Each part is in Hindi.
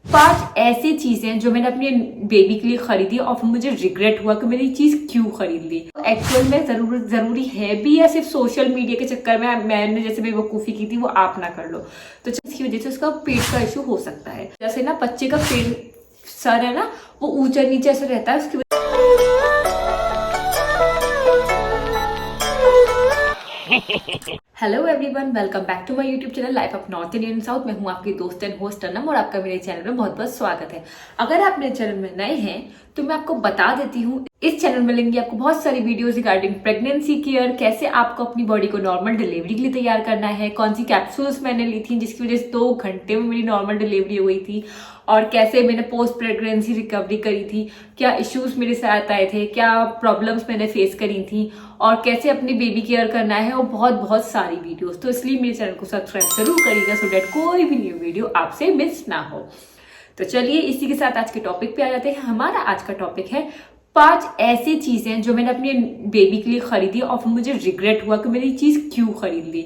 5 ऐसी चीजें जो मैंने अपने बेबी के लिए खरीदी और फिर मुझे रिग्रेट हुआ कि मैंने ये चीज क्यों खरीद ली। एक्चुअल में जरूरी है भी या सिर्फ सोशल मीडिया के चक्कर में मैंने जैसे बेवकूफी की थी वो आप ना कर लो। तो इसकी वजह से उसका पेट का इशू हो सकता है। जैसे ना बच्चे का पेट सर है ना वो ऊंचा नीचे ऐसे रहता है उसकी hello everyone, welcome back to my YouTube channel life of north Indian south. मैं हूं आपकी दोस्त एंड होस्ट अनम और आपका मेरे चैनल में बहुत बहुत स्वागत है। अगर आप मेरे चैनल में नए हैं तो मैं आपको बता देती हूँ, इस चैनल में मिलेंगी आपको बहुत सारी वीडियोस रिगार्डिंग प्रेगनेंसी केयर, कैसे आपको अपनी बॉडी को नॉर्मल डिलीवरी के लिए तैयार करना है, कौन सी कैप्सूल्स मैंने ली थी जिसकी वजह से 2 घंटे में मेरी नॉर्मल डिलीवरी हो गई थी, और कैसे मैंने पोस्ट प्रेगनेंसी रिकवरी करी थी, क्या इश्यूज मेरे साथ आए थे, क्या प्रॉब्लम्स मैंने फेस करी थी और कैसे अपनी बेबी केयर करना है, और बहुत बहुत सारी वीडियोस। तो इसलिए मेरे चैनल को सब्सक्राइब जरूर करिएगा सो डेट कोई भी न्यू वीडियो आपसे मिस ना हो। तो चलिए इसी के साथ आज के टॉपिक पे आ जाते हैं। हमारा आज का टॉपिक है 5 ऐसी चीजें जो मैंने अपने बेबी के लिए खरीदी और फिर मुझे रिग्रेट हुआ कि मैंने ये चीज क्यों खरीद ली।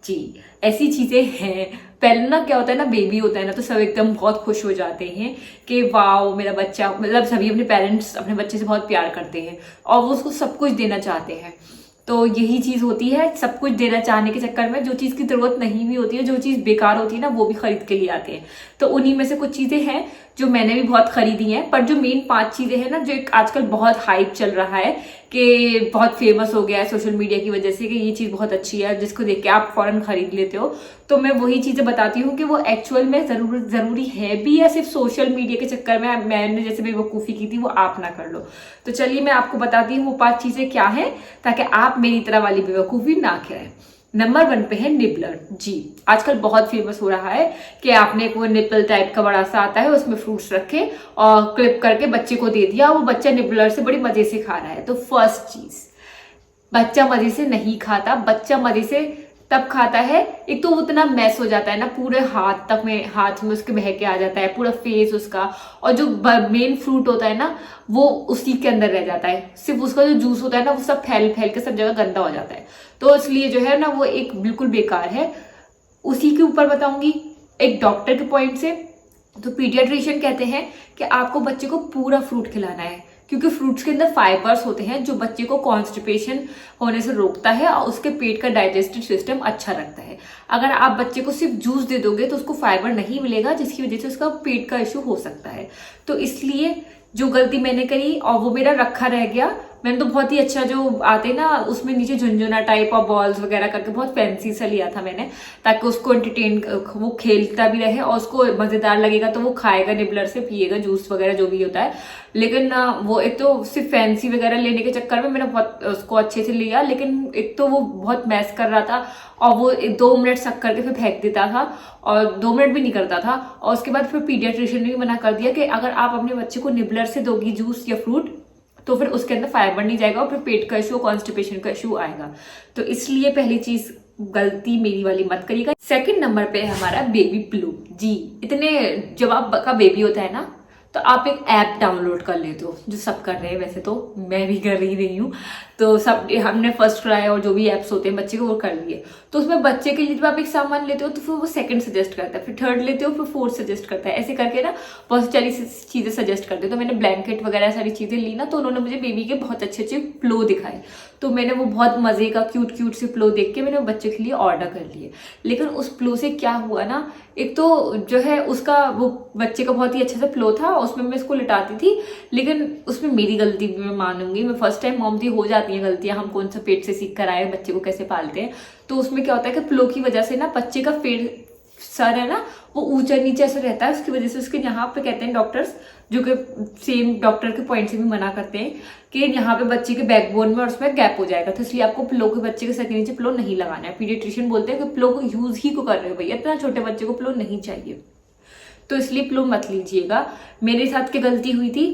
जी, ऐसी चीजें हैं। पहले ना क्या होता है ना, बेबी होता है ना तो सब एकदम बहुत खुश हो जाते हैं कि वाओ मेरा बच्चा, मतलब सभी अपने पेरेंट्स अपने बच्चे से बहुत प्यार करते हैं और वो उसको सब कुछ देना चाहते हैं। तो यही चीज होती है, सब कुछ देना चाहने के चक्कर में जो चीज की जरूरत नहीं भी होती है, जो चीज बेकार होती है ना, वो भी खरीद के लिए आते हैं। तो उन्हीं में से कुछ चीजें हैं जो मैंने भी बहुत खरीदी हैं, पर जो मेन 5 चीजें हैं ना, जो एक आजकल बहुत हाइप चल रहा है कि बहुत फेमस हो गया है सोशल मीडिया की वजह से कि ये चीज बहुत अच्छी है जिसको देख के आप फौरन खरीद लेते हो, तो मैं वही चीजें बताती हूँ कि वो एक्चुअल में जरूरी है भी या सिर्फ सोशल मीडिया के चक्कर में मैंने जैसे बेवकूफी की थी वो आप ना कर लो। तो चलिए मैं आपको बताती हूँ वो 5 चीजें क्या है ताकि आप मेरी तरह वाली बेवकूफी ना करें। नंबर 1 पे है निबलर। जी, आजकल बहुत फेमस हो रहा है कि आपने एक वो निपल टाइप का बड़ा सा आता है, उसमें फ्रूट्स रखे और क्लिप करके बच्चे को दे दिया, वो बच्चा निबलर से बड़ी मजे से खा रहा है। तो फर्स्ट चीज, बच्चा मजे से नहीं खाता। बच्चा मजे से तब खाता है, एक तो उतना मैस हो जाता है ना, पूरे हाथ में उसके बह के आ जाता है, पूरा फेस उसका, और जो मेन फ्रूट होता है ना वो उसी के अंदर रह जाता है, सिर्फ उसका जो जूस होता है ना वो सब फैल फैल के सब जगह गंदा हो जाता है। तो इसलिए जो है ना वो एक बिल्कुल बेकार है। उसी के ऊपर बताऊंगी एक डॉक्टर के पॉइंट से। तो पीडियाट्रिशियन कहते हैं कि आपको बच्चे को पूरा फ्रूट खिलाना है, क्योंकि फ्रूट्स के अंदर फाइबर्स होते हैं जो बच्चे को कॉन्स्टिपेशन होने से रोकता है और उसके पेट का डाइजेस्टिव सिस्टम अच्छा रखता है। अगर आप बच्चे को सिर्फ जूस दे दोगे तो उसको फाइबर नहीं मिलेगा, जिसकी वजह से उसका पेट का इश्यू हो सकता है। तो इसलिए जो गलती मैंने करी और वो मेरा रखा रह गया, मैंने तो बहुत ही अच्छा जो आते ना उसमें नीचे झुंझुना टाइप और बॉल्स वगैरह करके बहुत फैंसी सा लिया था मैंने, ताकि उसको एंटरटेन, वो खेलता भी रहे और उसको मजेदार लगेगा तो वो खाएगा, निबलर से पिएगा जूस वगैरह जो भी होता है। लेकिन वो एक तो सिर्फ फैंसी वगैरह लेने के चक्कर में मैंने बहुत उसको अच्छे से लिया, लेकिन एक तो वो बहुत मैस कर रहा था और वो 2 मिनट सक करके फिर फेंक देता था और 2 मिनट भी नहीं करता था। और उसके बाद फिर पीडियाट्रिशियन ने भी मना कर दिया कि अगर आप अपने बच्चे को निबलर से दोगी जूस या फ्रूट तो फिर उसके अंदर फाइबर नहीं जाएगा और फिर पेट का इशू, कॉन्स्टिपेशन का इशू आएगा। तो इसलिए पहली चीज गलती मेरी वाली मत करिएगा। सेकंड नंबर पे है हमारा बेबी प्लू। जी, इतने जब आपका बेबी होता है ना तो आप एक ऐप डाउनलोड कर लेते हो, जो सब कर रहे हैं, वैसे तो मैं भी कर ही रही हूँ। तो सब हमने फर्स्ट क्राई और जो भी एप्स होते हैं बच्चे को वो कर लिए। तो उसमें बच्चे के लिए जब आप एक सामान लेते हो तो फिर वो सेकंड सजेस्ट करता है, फिर थर्ड लेते हो फिर फोर्थ सजेस्ट करता है, ऐसे करके ना बहुत सारी चीजें सजेस्ट करते हैं। तो मैंने ब्लैंकेट वगैरह सारी चीजें ली ना, तो उन्होंने मुझे बेबी के बहुत अच्छे अच्छे प्लो दिखाए, तो मैंने वो बहुत मजे का क्यूट क्यूट से प्लो देख के मैंने बच्चे के लिए ऑर्डर कर लिए। लेकिन उस प्लो से क्या हुआ ना, एक तो जो है उसका वो बच्चे का बहुत ही अच्छा सा प्लो था, उसमें मैं इसको लिटाती थी, लेकिन उसमें मेरी गलती भी मैं मानूंगी, मैं फर्स्ट टाइम मॉम थी, हो जाती है गलतियां, हम कौन सा पेट से सीख कर आए बच्चे को कैसे पालते हैं। तो उसमें क्या होता है कि प्लो की वजह से ना बच्चे का पेट सर है ना वो ऊंचा नीचे ऐसे रहता है, उसकी वजह से उसके यहाँ पे कहते हैं डॉक्टर्स, जो कि सेम डॉक्टर के पॉइंट से भी मना करते हैं कि यहाँ पे बच्चे के बैकबोन में और उसमें गैप हो जाएगा, तो इसलिए आपको प्लो के बच्चे के सर के नीचे प्लो नहीं लगाना है। पीडियाट्रिशियन बोलते हैं कि प्लो को यूज ही को कर रहे हो भैया, इतना छोटे बच्चे को प्लो नहीं चाहिए, तो इसलिए प्लो मत लीजिएगा। मेरे साथ क्या गलती हुई थी,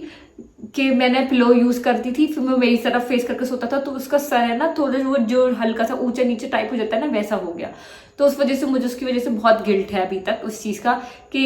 कि मैंने पिलो यूज करती थी, फिर मैं मेरी तरफ फेस करके सोता था, तो उसका सर है ना थोड़ा वो जो हल्का सा ऊंचा नीचे टाइप हो जाता है ना, वैसा हो गया। तो उस वजह से मुझे उसकी वजह से बहुत गिल्ट है अभी तक उस चीज का, कि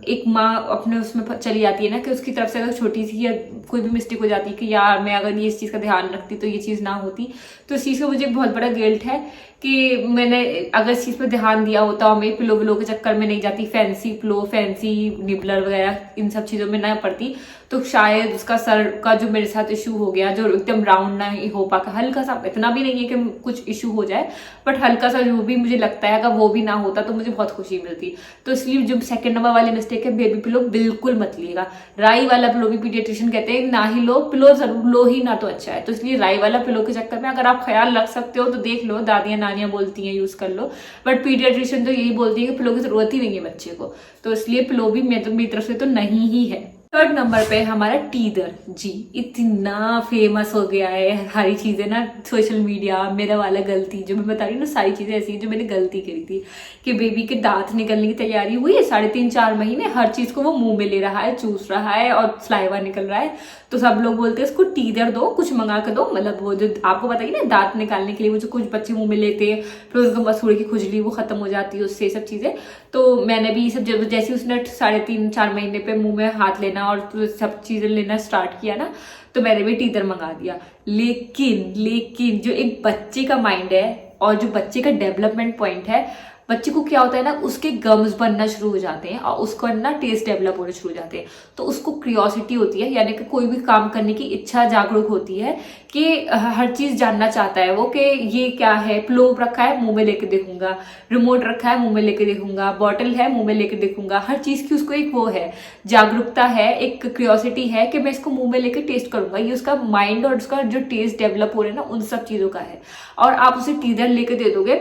एक माँ अपने उसमें चली जाती है ना, कि उसकी तरफ से अगर छोटी सी या कोई भी मिस्टेक हो जाती है कि यार मैं अगर ये इस चीज का ध्यान रखती तो ये चीज ना होती। तो इस चीज का मुझे बहुत बड़ा गिल्ट है कि मैंने अगर इस चीज पर ध्यान दिया होता और मैं पिलो विलो के चक्कर में नहीं जाती, फैंसी पिलो फैंसी निबलर वगैरह इन सब चीजों में ना पड़ती, तो शायद उसका सर का जो मेरे साथ इशू हो गया, जो एकदम राउंड ना ही हो पाका, हल्का सा, इतना भी नहीं है कि कुछ इशू हो जाए, बट हल्का सा जो भी मुझे लगता है अगर वो भी ना होता तो मुझे बहुत खुशी मिलती। तो इसलिए जो सेकंड नंबर वाली मिस्टेक है, बेबी पिलो बिल्कुल मत लिएगा। राई वाला पिलो भी पीडियाट्रिशियन कहते हैं ना ही लो, पिलो जरूर लो ही ना तो अच्छा है। तो इसलिए राई वाला पिलो के चक्कर में अगर आप ख्याल रख सकते हो तो देख लो, दादियां नानियां बोलती हैं यूज कर लो, बट पीडियाट्रिशियन तो यही बोलती है कि पिलो की जरूरत ही नहीं है बच्चे को। तो इसलिए पिलो भी मेरी तरफ से तो नहीं ही है। थर्ड नंबर पे हमारा टीदर जी, इतना फेमस हो गया है सारी चीजें ना सोशल मीडिया। मेरा वाला गलती जो मैं बता रही हूँ ना, सारी चीजें ऐसी जो मैंने गलती करी थी कि बेबी के दांत निकलने की तैयारी हुई है, 3.5-4 महीने, हर चीज को वो मुंह में ले रहा है, चूस रहा है और सलाइवा निकल रहा है। तो सब लोग बोलते हैं इसको टीदर दो, कुछ मंगा के दो, मतलब वो जो आपको बताइए ना दांत निकालने के लिए वो जो कुछ बच्चे मुंह में लेते हैं, फिर उनको मसूड़े की खुजली वो खत्म हो जाती है उससे, सब चीजें। तो मैंने भी सब जैसे उसने 3.5-4 महीने पे मुंह में हाथ लेना और सब चीजें लेना स्टार्ट किया ना, तो मैंने भी टीदर मंगा दिया। लेकिन जो एक बच्चे का माइंड है और जो बच्चे का डेवलपमेंट पॉइंट है, बच्चे को क्या होता है ना, उसके गम्स बनना शुरू हो जाते हैं और उसको ना टेस्ट डेवलप होने शुरू हो जाते हैं। तो उसको क्यूरियोसिटी होती है, यानी कि कोई भी काम करने की इच्छा जागरूक होती है कि हर चीज जानना चाहता है वो, कि ये क्या है, प्लो रखा है मुंह में लेके देखूंगा, रिमोट रखा है मुंह में लेके देखूंगा, बॉटल है मुंह में लेके देखूंगा, हर चीज की उसको एक वो है, जागरूकता है, एक क्यूरियोसिटी है कि मैं इसको मुंह में लेके टेस्ट करूंगा। ये उसका माइंड और उसका जो टेस्ट डेवलप हो रहा है ना, उन सब चीजों का है। और आप उसे टीदर लेके दे दोगे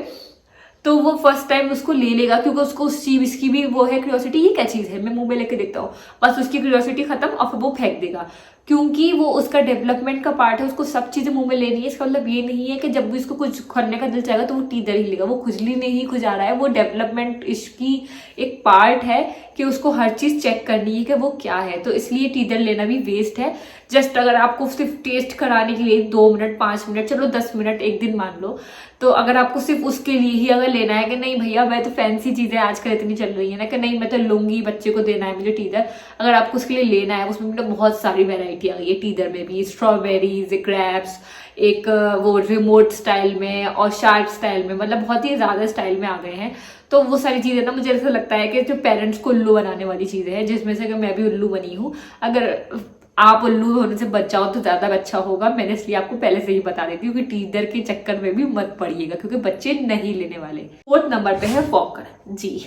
तो वो फर्स्ट टाइम उसको ले लेगा, क्योंकि उसको उस चीज इसकी भी वो है क्यूरियोसिटी, ये क्या चीज है मैं मुंह में लेके देखता हूँ, बस उसकी क्यूरियोसिटी खत्म और फिर वो फेंक देगा, क्योंकि वो उसका डेवलपमेंट का पार्ट है, उसको सब चीजें मुंह में लेनी है। इसका मतलब ये नहीं है कि जब भी उसको कुछ करने का दिल चाहेगा तो वो टीदर ही लेगा, वो खुजली नहीं खुजा रहा है, वो डेवलपमेंट इसकी एक पार्ट है कि उसको हर चीज चेक करनी है कि वो क्या है। तो इसलिए टीदर लेना भी वेस्ट है। जस्ट अगर आपको सिर्फ टेस्ट कराने के लिए 2 मिनट 5 मिनट, चलो 10 मिनट एक दिन मान लो, तो अगर आपको सिर्फ उसके लिए ही अगर लेना है कि नहीं भैया मैं तो फैंसी चीजें आजकल इतनी चल रही है ना कि नहीं मैं तो लूंगी, बच्चे को देना है मुझे टीदर, अगर आपको उसके लिए लेना है, उसमें मतलब बहुत सारी वेरायटी आ गई है टीदर में भी, स्ट्रॉबेरीज, ग्रेप्स, एक वो रिमोट स्टाइल में और शार्क स्टाइल में, मतलब बहुत ही ज्यादा स्टाइल में आ गए हैं। तो वो सारी चीजें ना मुझे ऐसा लगता है कि जो पेरेंट्स को उल्लू बनाने वाली चीजें हैं, जिसमें से मैं भी उल्लू बनी हूँ। अगर आप उल्लू होने से बच जाओ तो ज्यादा अच्छा होगा। मैंने इसलिए आपको पहले से ही बता देती हूँ कि टीदर के चक्कर में भी मत पड़िएगा, क्योंकि बच्चे नहीं लेने वाले। 4th नंबर पे है वॉकर जी।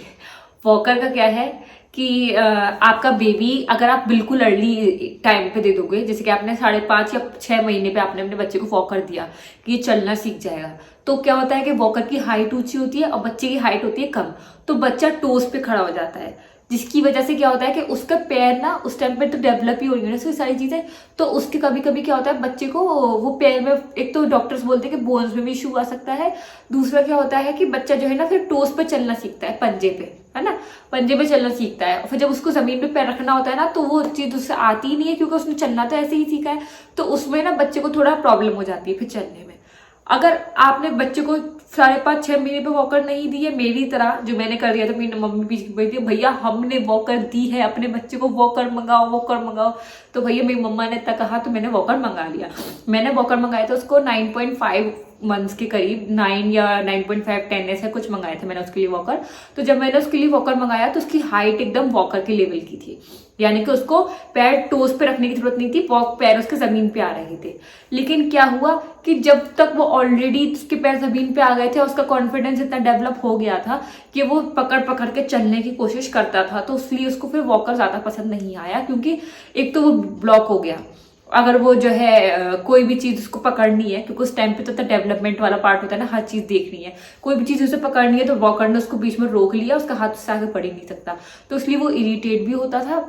वॉकर का क्या है कि आपका बेबी अगर आप बिल्कुल अर्ली टाइम पे दे दोगे, जैसे कि आपने 5.5 या 6 महीने पे आपने अपने बच्चे को वॉकर दिया कि ये चलना सीख जाएगा, तो क्या होता है कि वॉकर की हाइट ऊंची होती है और बच्चे की हाइट होती है कम, तो बच्चा टोस पे खड़ा हो जाता है, जिसकी वजह से क्या होता है कि उसका पैर ना उस टाइम पे तो डेवलप ही हो रही है ना सारी चीजें, तो उसके कभी कभी क्या होता है बच्चे को वो पैर में, एक तो डॉक्टर्स बोलते हैं कि बोन्स में भी इशू आ सकता है, दूसरा क्या होता है कि बच्चा जो है ना फिर टोस पे चलना सीखता है, पंजे पे, है ना, पंजे पे चलना सीखता है, फिर जब उसको जमीन पे पैर रखना होता है ना तो वो चीज उससे आती ही नहीं है, क्योंकि उसने चलना तो ऐसे ही सीखा है, तो उसमें ना बच्चे को थोड़ा प्रॉब्लम हो जाती है फिर चलने में। अगर आपने बच्चे को 5.5-6 महीने पे वॉकर नहीं दी है, मेरी तरह जो मैंने कर दिया था, मेरी मम्मी पीछे बोलती है भैया हमने वॉकर दी है अपने बच्चे को, वॉकर मंगाओ वॉकर मंगाओ, तो भैया मेरी मम्मा ने तक कहा तो मैंने वॉकर मंगा लिया। मैंने वॉकर मंगाया था उसको 9.5 मंथ्स के करीब, 9 या 9.5-10 ऐसा कुछ मंगाए थे मैंने उसके लिए वॉकर। तो जब मैंने उसके लिए वॉकर मंगाया तो उसकी हाइट एकदम वॉकर के लेवल की थी, यानी कि उसको पैर टोस पे रखने की जरूरत नहीं थी, पैर उसके जमीन पे आ रहे थे। लेकिन क्या हुआ कि जब तक वो ऑलरेडी उसके पैर जमीन पे आ गए थे, उसका कॉन्फिडेंस इतना डेवलप हो गया था कि वो पकड़ पकड़ के चलने की कोशिश करता था, तो इसलिए उसको फिर वॉकर ज्यादा पसंद नहीं आया, क्योंकि एक तो वो ब्लॉक हो गया। अगर वो जो है कोई भी चीज उसको पकड़नी है, क्योंकि उस टाइम पे तो डेवलपमेंट वाला पार्ट होता है ना, हर चीज देखनी है, कोई भी चीज उसे पकड़नी है तो वॉकर ने उसको बीच में रोक लिया, उसका हाथ उससे आगे पड़ ही नहीं सकता, तो इसलिए वो इरिटेट भी होता था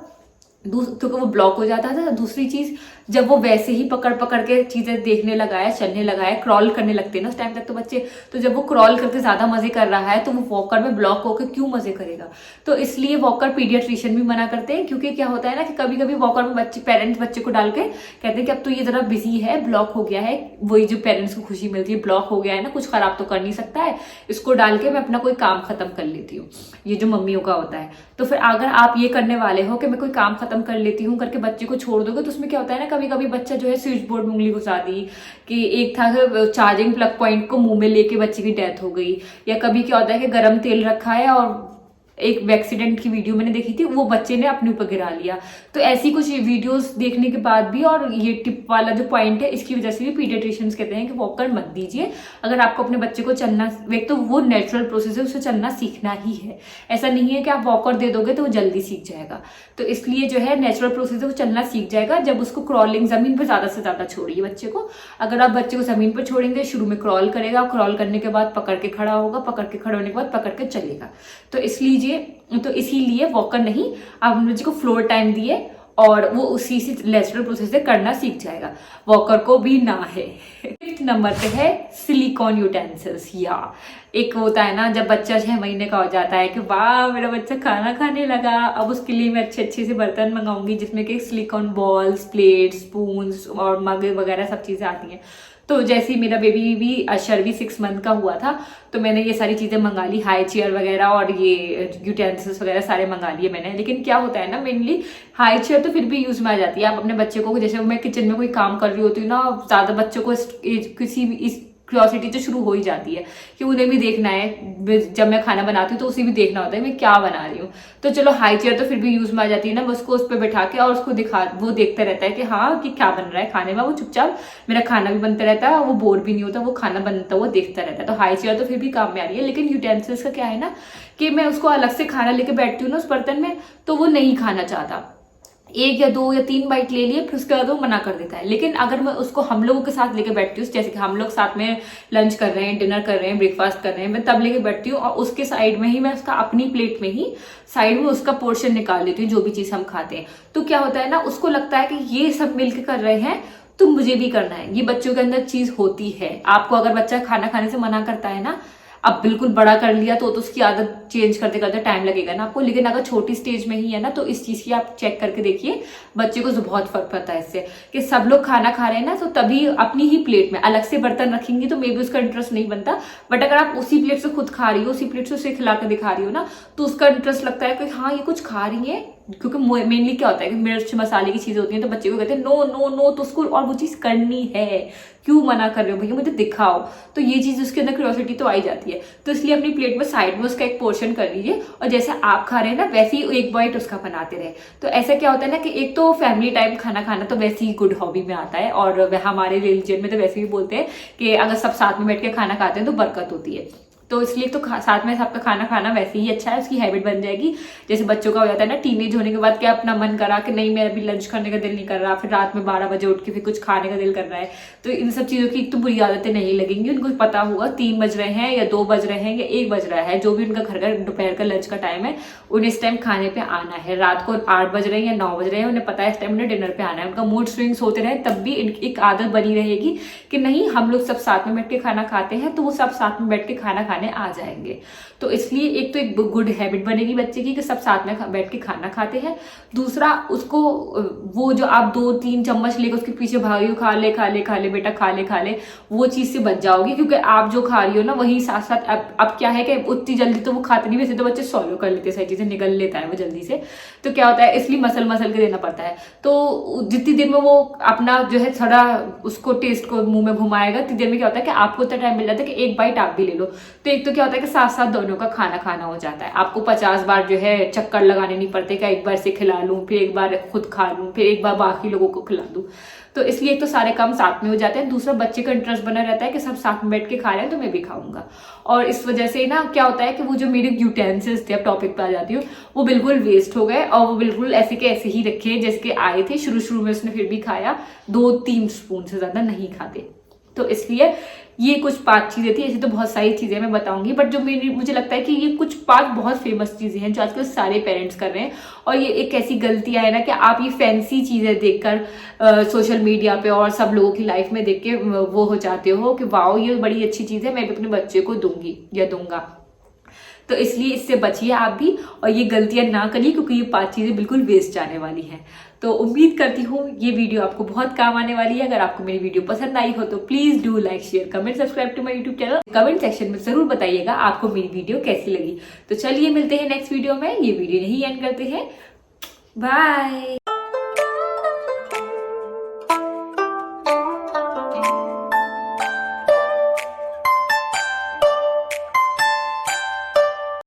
क्योंकि वो ब्लॉक हो जाता था। दूसरी चीज, जब वो वैसे ही पकड़ पकड़ के चीजें देखने लगा है, चलने लगा है, क्रॉल करने लगते हैं ना उस टाइम तक तो बच्चे, तो जब वो क्रॉल करके ज्यादा मजे कर रहा है तो वो वॉकर में ब्लॉक होकर क्यों मजे करेगा। तो इसलिए वॉकर पीडियाट्रिशियन भी मना करते हैं, क्योंकि क्या होता है ना कि कभी कभी वॉकर में पेरेंट्स बच्चे को डाल के कहते हैं कि अब तो ये जरा बिजी है, ब्लॉक हो गया है, वही जो पेरेंट्स को खुशी मिलती है, ब्लॉक हो गया है ना, कुछ खराब तो कर नहीं सकता है, इसको डाल के मैं अपना कोई काम खत्म कर लेती हूँ। ये जो मम्मियों का होता है। तो फिर अगर आप ये करने वाले हो कि मैं कोई काम खत्म कर लेती हूँ करके बच्चे को छोड़ दोगे, तो उसमें क्या होता है ना, कभी कभी बच्चा जो है स्विच बोर्ड में उंगली घुसा दी, कि एक था चार्जिंग प्लग पॉइंट को मुंह में लेके बच्चे की डेथ हो गई, या कभी क्या होता है कि गर्म तेल रखा है और एक एक्सीडेंट की वीडियो मैंने देखी थी, वो बच्चे ने अपने ऊपर गिरा लिया। तो ऐसी कुछ वीडियोस देखने के बाद भी, और ये टिप वाला जो पॉइंट है इसकी वजह से भी पीडियाट्रिशियंस कहते हैं कि वॉकर मत दीजिए। अगर आपको अपने बच्चे को चलना, एक तो वो नेचुरल प्रोसेस है, उसे चलना सीखना ही है। ऐसा नहीं है कि आप वॉकर दे दोगे तो वो जल्दी सीख जाएगा। तो इसलिए जो है नेचुरल प्रोसेस है, वो चलना सीख जाएगा जब उसको क्रॉलिंग, जमीन पर ज्यादा से ज्यादा छोड़िए बच्चे को। अगर आप बच्चे को जमीन पर छोड़ेंगे, शुरू में क्रॉल करेगा, क्रॉल करने के बाद पकड़ के खड़ा होगा, पकड़ के खड़े होने के बाद पकड़ के चलेगा। तो इसीलिए वॉकर नहीं, आप बच्चे को फ्लोर टाइम दिए और वो उसी से नेचुरल प्रोसेस से करना सीख जाएगा, वॉकर को भी ना है। 5th नंबर पे है सिलिकॉन यूटेंसिल्स। या एक होता है ना, जब बच्चा 6 महीने का हो जाता है कि वाह मेरा बच्चा खाना खाने लगा, अब उसके लिए मैं अच्छे अच्छे से बर्तन मंगाऊंगी जिसमें कि सिलिकॉन बॉल्स, प्लेट, स्पून्स और मग वगैरह सब चीजें आती हैं। तो जैसे ही मेरा बेबी भी अशर भी 6 मंथ का हुआ था, तो मैंने ये सारी चीजें मंगा ली, हाई चेयर वगैरह और ये यूटेंसिल्स वगैरह सारे मंगा लिए मैंने। लेकिन क्या होता है ना, मेनली हाई चेयर तो फिर भी यूज में आ जाती है। आप अपने बच्चे को, जैसे मैं किचन में कोई काम कर रही होती हूँ ना, ज्यादा बच्चों को किसी भी इस क्यूरियोसिटी तो शुरू हो ही जाती है कि उन्हें भी देखना है, जब मैं खाना बनाती हूँ तो उसे भी देखना होता है मैं क्या बना रही हूँ। तो चलो हाई चेयर तो फिर भी यूज में आ जाती है ना, उसको उस पर बैठा के और उसको वो देखता रहता है कि हाँ कि क्या बन रहा है खाने में, वो चुपचाप मेरा खाना भी बनता रहता है, वो बोर भी नहीं होता, वो खाना बनता हुआ देखता रहता है। तो हाई चेयर तो फिर भी काम में आ रही है। लेकिन यूटेंसिल्स का क्या है ना, कि मैं उसको अलग से खाना लेके बैठती हूँ ना उस बर्तन में, तो वो नहीं खाना चाहता, 1 या 2 या 3 बाइट ले लिए, फिर उसके बाद वो मना कर देता है। लेकिन अगर मैं उसको हम लोगों के साथ लेके बैठती हूँ, जैसे कि हम लोग साथ में लंच कर रहे हैं, डिनर कर रहे हैं, ब्रेकफास्ट कर रहे हैं, मैं तब लेके बैठती हूँ और उसके साइड में ही मैं उसका, अपनी प्लेट में ही साइड में उसका पोर्शन निकाल लेती हूँ जो भी चीज हम खाते हैं। तो क्या होता है ना, उसको लगता है कि ये सब मिलके कर रहे हैं तो मुझे भी करना है। ये बच्चों के अंदर चीज होती है। आपको अगर बच्चा खाना खाने से मना करता है ना, अब बिल्कुल बड़ा कर लिया तो उसकी आदत चेंज करते करते टाइम लगेगा ना आपको। लेकिन अगर छोटी स्टेज में ही है ना, तो इस चीज की आप चेक करके देखिए, बच्चे को बहुत फर्क पड़ता है इससे, कि सब लोग खाना खा रहे हैं ना, तो तभी अपनी ही प्लेट में अलग से बर्तन रखेंगी तो मे बी उसका इंटरेस्ट नहीं बनता। बट अगर आप उसी प्लेट से खुद खा रही हो, उसी प्लेट से उसे खिला कर दिखा रही हो ना, तो उसका इंटरेस्ट लगता है कि हाँ ये कुछ खा रही है। क्योंकि मेनली क्या होता है कि मिर्च मसाले की चीजें होती हैं, तो बच्चे को कहते हैं नो नो नो, तो उसको और वो चीज करनी है, क्यों मना कर रहे हो भैया, मुझे दिखाओ। तो ये चीज उसके अंदर क्यूरियोसिटी तो आई जाती है। तो इसलिए अपनी प्लेट में साइड में उसका एक पोर्शन कर लीजिए, और जैसे आप खा रहे हैं ना वैसे ही 1 बाइट उसका बनाते रहे। तो ऐसा क्या होता है ना, कि एक तो फैमिली टाइम खाना खाना तो वैसे ही गुड हॉबी में आता है, और हमारे रिलीजन में तो वैसे भी बोलते हैं कि अगर सब साथ में बैठ के खाना खाते हैं तो बरकत होती है। तो इसलिए तो साथ में सबका खाना खाना वैसे ही अच्छा है, उसकी हैबिट बन जाएगी। जैसे बच्चों का हो जाता है ना, टीनेज होने के बाद क्या अपना मन करा कि नहीं मेरा अभी लंच करने का दिल नहीं कर रहा, फिर रात में 12 बजे उठ के फिर कुछ खाने का दिल कर रहा है, तो इन सब चीजों की एक तो बुरी आदतें नहीं लगेंगी। उनको पता होगा 3 बज रहे हैं या 2 बज रहे हैं या 1 बज रहा है, जो भी उनका घर का दोपहर का लंच का टाइम है, उन्हें इस टाइम खाने पे आना है। रात को 8 बज रहे हैं या 9 बज रहे हैं, उन्हें पता है इस टाइम उन्हें डिनर पे आना है। उनका मूड स्विंग्स होते रहे तब भी एक आदत बनी रहेगी कि नहीं हम लोग सब साथ में बैठ के खाना खाते हैं, तो वो सब साथ में बैठ के खाना खाने आ जाएंगे। तो इसलिए एक तो एक गुड हैबिट बनेगी बच्चे की कि सब साथ में बैठ के खाना खाते हैं। दूसरा, उसको वो जो आप 2-3 चम्मच लेकर उसके पीछे भागी हो, खा ले खा ले खा ले बेटा खा ले, वो चीज से बच जाओगी। क्योंकि आप जो खा रही हो ना वही साथ साथ अब क्या है कि उतनी जल्दी तो वो खाते नहीं, वैसे तो बच्चे सॉल्व कर लेते, सारी चीजें निगल लेता है वो जल्दी से। तो क्या होता है, इसलिए मसल के देना पड़ता है। तो जितनी देर में वो अपना जो है थोड़ा उसको टेस्ट को मुंह में घुमाएगा, उतनी देर में क्या होता है कि आपको इतना टाइम मिल जाता है कि 1 बाइट आप भी ले लो। तो एक तो क्या होता है कि साथ साथ दोनों का खाना खाना हो जाता है। आपको 50 बार जो है चक्कर लगाने नहीं पड़ते कि एक बार से खिला लूं, फिर एक बार खुद खा लूं, फिर एक बार बाकी लोगों को खिला दूं। तो इसलिए एक तो सारे काम साथ में हो जाते हैं। दूसरा, बच्चे का इंटरेस्ट बना रहता है कि सब साथ में बैठ के खा रहे हैं तो मैं भी खाऊंगा। और इस वजह से ना क्या होता है कि वो जो मेरे यूटेंसिल्स थे, अब टॉपिक पे आ जाती हूँ, वो बिल्कुल वेस्ट हो गए और वो बिल्कुल ऐसे के ऐसे ही रखे जैसे आए थे। शुरू में उसने फिर भी खाया, 2-3 स्पून से ज्यादा नहीं खाते। तो इसलिए ये कुछ 5 चीजें थी। ऐसे तो बहुत सारी चीजें मैं बताऊंगी, बट जो मुझे लगता है कि ये कुछ 5 बहुत फेमस चीजें हैं जो आजकल सारे पेरेंट्स कर रहे हैं। और ये एक ऐसी गलती है ना कि आप ये फैंसी चीजें देखकर सोशल मीडिया पे और सब लोगों की लाइफ में देख के वो हो जाते हो कि वाओ ये बड़ी अच्छी चीज है, मैं भी अपने बच्चे को दूंगी या दूंगा। तो इसलिए इससे बचिए आप भी, और ये गलतियां ना करिए, क्योंकि ये 5 चीजें बिल्कुल वेस्ट जाने वाली हैं। तो उम्मीद करती हूँ ये वीडियो आपको बहुत काम आने वाली है। अगर आपको मेरी वीडियो पसंद आई हो तो please do like, share, comment, subscribe to my YouTube channel. Comment section में जरूर बताइएगा आपको मेरी वीडियो कैसी लगी। तो चलिए मिलते हैं नेक्स्ट वीडियो में। ये वीडियो यही एंड करते हैं। बाय।